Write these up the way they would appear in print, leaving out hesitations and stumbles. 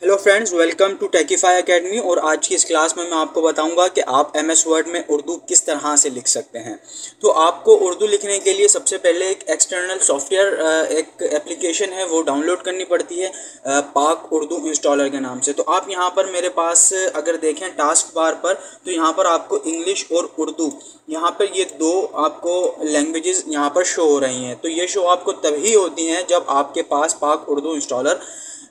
Hello friends, welcome to Techify academy. और आज की इस क्लास में मैं आपको बताऊंगा कि आप एमएस वर्ड में उर्दू किस तरह से लिख सकते हैं। तो आपको उर्दू लिखने के लिए सबसे पहले एक एक्सटर्नल सॉफ्टवेयर, एक एप्लीकेशन है, वो डाउनलोड करनी पड़ती है पाक उर्दू इंस्टॉलर के नाम से। तो आप यहाँ पर मेरे पास अगर देखें टास्क बार पर, तो यहाँ पर आपको इंग्लिश और उर्दू, यहाँ पर ये दो आपको लैंग्वेजेस यहाँ पर शो हो रही हैं। तो ये शो आपको तभी होती हैं जब आपके पास पाक उर्दू इंस्टॉलर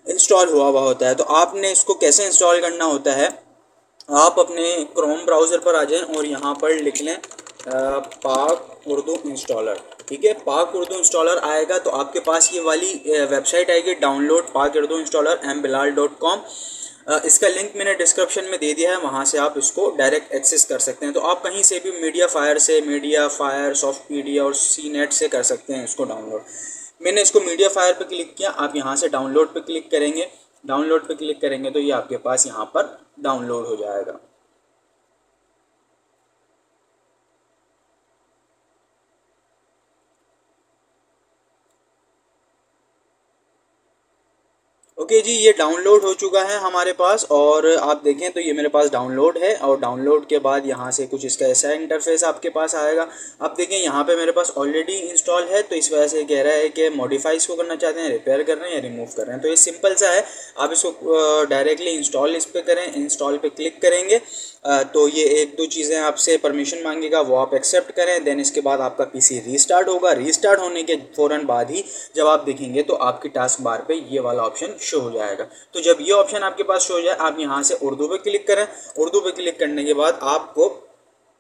इंस्टॉल हुआ होता है। तो आपने इसको कैसे इंस्टॉल करना होता है, आप अपने क्रोम ब्राउज़र पर आ जाएं और यहाँ पर लिख लें पाक उर्दू इंस्टॉलर। ठीक है, पाक उर्दू इंस्टॉलर आएगा तो आपके पास ये वाली वेबसाइट आएगी, डाउनलोड पाक उर्दू इंस्टॉलर mbilal.com। इसका लिंक मैंने डिस्क्रिप्शन में दे दिया है, वहाँ से आप इसको डायरेक्ट एक्सेस कर सकते हैं। तो आप कहीं से भी मीडिया फायर, सॉफ्टपीडिया और सी नेट से कर सकते हैं इसको डाउनलोड। मैंने इसको मीडिया फायर पे क्लिक किया, आप यहाँ से डाउनलोड पे क्लिक करेंगे। डाउनलोड पे क्लिक करेंगे तो ये आपके पास यहाँ पर डाउनलोड हो जाएगा। ओके जी, ये डाउनलोड हो चुका है हमारे पास। और आप देखें तो ये मेरे पास डाउनलोड है, और डाउनलोड के बाद यहाँ से कुछ इसका ऐसा इंटरफेस आपके पास आएगा। आप देखें यहाँ पे मेरे पास ऑलरेडी इंस्टॉल है, तो इस वजह से कह रहा है कि मॉडिफाई इसको करना चाहते हैं, रिपेयर कर रहे हैं या रिमूव कर रहे हैं। तो ये सिंपल सा है, आप इसको डायरेक्टली इंस्टॉल इस पर करें, इंस्टॉल पे क्लिक करेंगे तो ये एक दो चीज़ें आपसे परमिशन मांगेगा, वो आप एक्सेप्ट करें। देन इसके बाद आपका पीसी रीस्टार्ट होगा। रीस्टार्ट होने के फ़ौरन बाद ही जब आप देखेंगे तो आपकी टास्क बार पे ये वाला ऑप्शन शो हो जाएगा। तो जब ये ऑप्शन आपके पास शो हो जाए, आप यहाँ से उर्दू पे क्लिक करें। उर्दू पे क्लिक करने के बाद आपको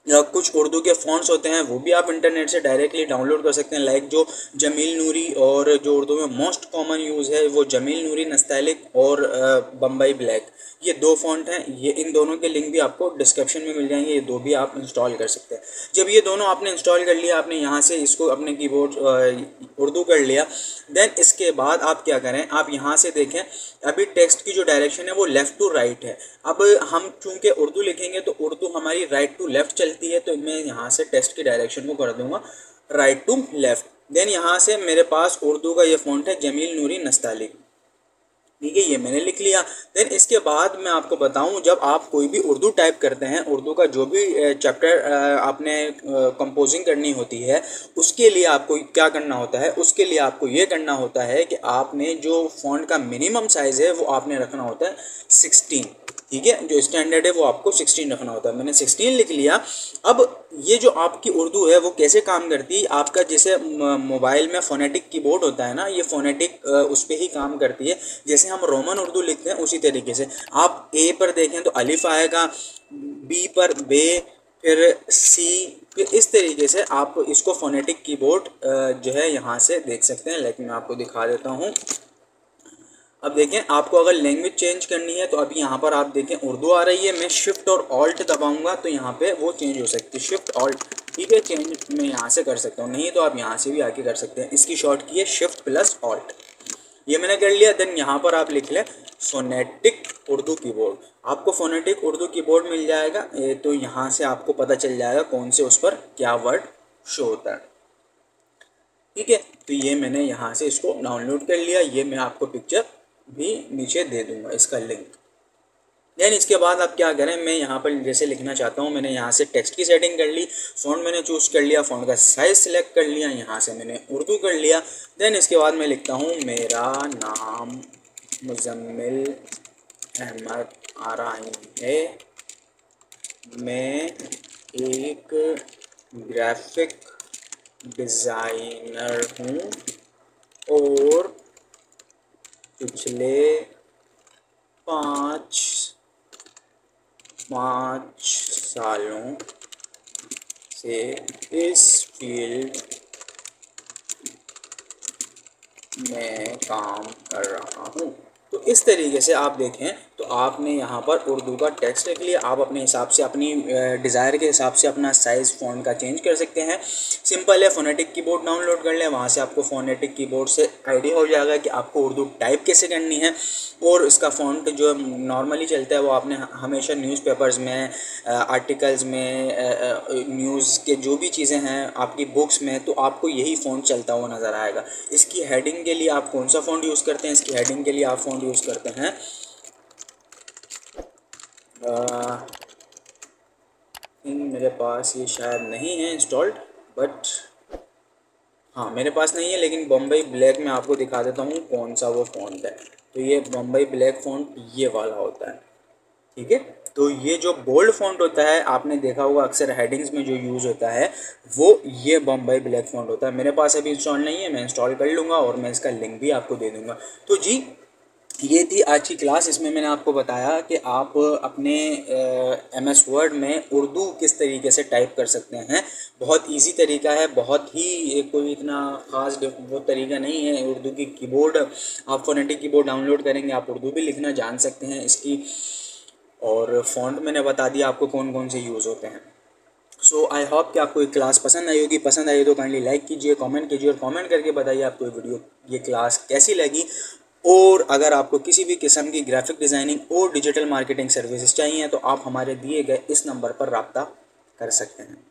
कुछ उर्दू के फ़ॉन्ट्स होते हैं, वो भी आप इंटरनेट से डायरेक्टली डाउनलोड कर सकते हैं। लाइक जो जमील नूरी, और जो उर्दू में मोस्ट कॉमन यूज़ है वो जमील नूरी नस्तालिक और बम्बई ब्लैक, ये दो फ़ॉन्ट हैं। ये इन दोनों के लिंक भी आपको डिस्क्रिप्शन में मिल जाएंगे, ये दो भी आप इंस्टॉल कर सकते हैं। जब ये दोनों आपने इंस्टॉल कर लिया, आपने यहाँ से इसको अपने कीबोर्ड उर्दू कर लिया, देन इसके बाद आप क्या करें, आप यहाँ से देखें अभी टेक्स्ट की जो डायरेक्शन है वो लेफ़्ट टू राइट है। अब हम चूँकि उर्दू लिखेंगे तो उर्दू हमारी राइट टू लेफ़्ट चलती है, तो मैं यहाँ से टेक्स्ट की डायरेक्शन को कर दूँगा राइट टू लेफ़्ट। देन यहाँ से मेरे पास उर्दू का ये फ़ॉन्ट है जमील नूरी नस्तालिक। ठीक है, ये मैंने लिख लिया। देन इसके बाद मैं आपको बताऊं, जब आप कोई भी उर्दू टाइप करते हैं, उर्दू का जो भी चैप्टर आपने कंपोजिंग करनी होती है, उसके लिए आपको क्या करना होता है, उसके लिए आपको ये करना होता है कि आपने जो फ़ॉन्ट का मिनिमम साइज़ है वो आपने रखना होता है 16। ठीक है, जो स्टैंडर्ड है वो आपको 16 रखना होता है। मैंने 16 लिख लिया। अब ये जो आपकी उर्दू है वो कैसे काम करती है, आपका जैसे मोबाइल में फ़ोनेटिक कीबोर्ड होता है ना, ये फ़ोनेटिक उस पर ही काम करती है। जैसे हम रोमन उर्दू लिखते हैं उसी तरीके से आप ए पर देखें तो अलिफ आएगा, बी पर बे, फिर सी, फिर इस तरीके से आप इसको फ़ोनेटिक कीबोर्ड जो है यहाँ से देख सकते हैं। लेकिन मैं आपको दिखा देता हूँ। अब देखें, आपको अगर लैंग्वेज चेंज करनी है तो अभी यहाँ पर आप देखें उर्दू आ रही है, मैं शिफ्ट और ऑल्ट दबाऊंगा तो यहाँ पे वो चेंज हो सकती है, शिफ्ट ऑल्ट। ठीक है, चेंज मैं यहाँ से कर सकता हूँ, नहीं तो आप यहाँ से भी आके कर सकते हैं। इसकी शॉर्ट की है शिफ्ट प्लस ऑल्ट, ये मैंने कर लिया। देन यहाँ पर आप लिख लें फोनेटिक उर्दू कीबोर्ड, आपको फोनेटिक उर्दू कीबोर्ड मिल जाएगा। तो यहाँ से आपको पता चल जाएगा कौन से उस पर क्या वर्ड शो होता है। ठीक है, तो ये मैंने यहाँ से इसको डाउनलोड कर लिया। ये मैं आपको पिक्चर भी नीचे दे दूंगा, इसका लिंक। देन इसके बाद आप क्या करें, मैं यहाँ पर जैसे लिखना चाहता हूँ, मैंने यहाँ से टेक्स्ट की सेटिंग कर ली, फ़ॉन्ट मैंने चूज़ कर लिया, फ़ॉन्ट का साइज़ सिलेक्ट कर लिया, यहाँ से मैंने उर्दू कर लिया। देन इसके बाद मैं लिखता हूँ मेरा नाम मुज़म्मिल अहमद आराही है, मैं एक ग्राफिक डिज़ाइनर हूँ और पिछले पाँच सालों से इस फील्ड में काम कर रहा हूँ। तो इस तरीके से आप देखें तो आपने यहाँ पर उर्दू का टेक्स्ट लिख लिया। आप अपने हिसाब से, अपनी डिज़ायर के हिसाब से अपना साइज़ फ़ॉन्ट का चेंज कर सकते हैं। सिंपल है, फ़ोनेटिक कीबोर्ड डाउनलोड कर लें, वहाँ से आपको फ़ोनेटिक कीबोर्ड से आइडिया हो जाएगा कि आपको उर्दू टाइप कैसे करनी है। और इसका फ़ॉन्ट जो नॉर्मली चलता है वो आपने हमेशा न्यूज़पेपर्स में, आर्टिकल्स में, न्यूज़ के जो भी चीज़ें हैं आपकी बुक्स में, तो आपको यही फ़ॉन्ट चलता हुआ नज़र आएगा। इसकी हेडिंग के लिए आप कौन सा फ़ॉन्ट यूज़ करते हैं, इसकी हेडिंग के लिए आप फ़ॉन्ट यूज़ करते हैं मेरे पास ये शायद नहीं है इंस्टॉल्ड, बट हाँ मेरे पास नहीं है, लेकिन बम्बई ब्लैक में आपको दिखा देता हूँ कौन सा वो फ़ॉन्ट है। तो ये बम्बई ब्लैक फ़ॉन्ट ये वाला होता है, ठीक है। तो ये जो बोल्ड फ़ॉन्ट होता है आपने देखा होगा अक्सर हेडिंग्स में जो यूज़ होता है, वो ये बम्बई ब्लैक फ़ॉन्ट होता है। मेरे पास अभी इंस्टॉल नहीं है, मैं इंस्टॉल कर लूँगा और मैं इसका लिंक भी आपको दे दूँगा। तो जी ये थी आज की क्लास। इसमें मैंने आपको बताया कि आप अपने MS वर्ड में उर्दू किस तरीके से टाइप कर सकते हैं। बहुत इजी तरीका है, बहुत ही कोई इतना ख़ास वो तरीका नहीं है। उर्दू की कीबोर्ड, आप फोनेटिक कीबोर्ड डाउनलोड करेंगे, आप उर्दू भी लिखना जान सकते हैं इसकी। और फ़ॉन्ट मैंने बता दिया आपको कौन कौन से यूज़ होते हैं। सो आई होप कि आपको ये क्लास पसंद आई होगी। पसंद आई हो तो काइंडली लाइक कीजिए, कमेंट कीजिए और कमेंट करके बताइए आपको ये वीडियो, ये क्लास कैसी लगी। और अगर आपको किसी भी किस्म की ग्राफिक डिज़ाइनिंग और डिजिटल मार्केटिंग सर्विसेज चाहिए तो आप हमारे दिए गए इस नंबर पर रब्ता कर सकते हैं।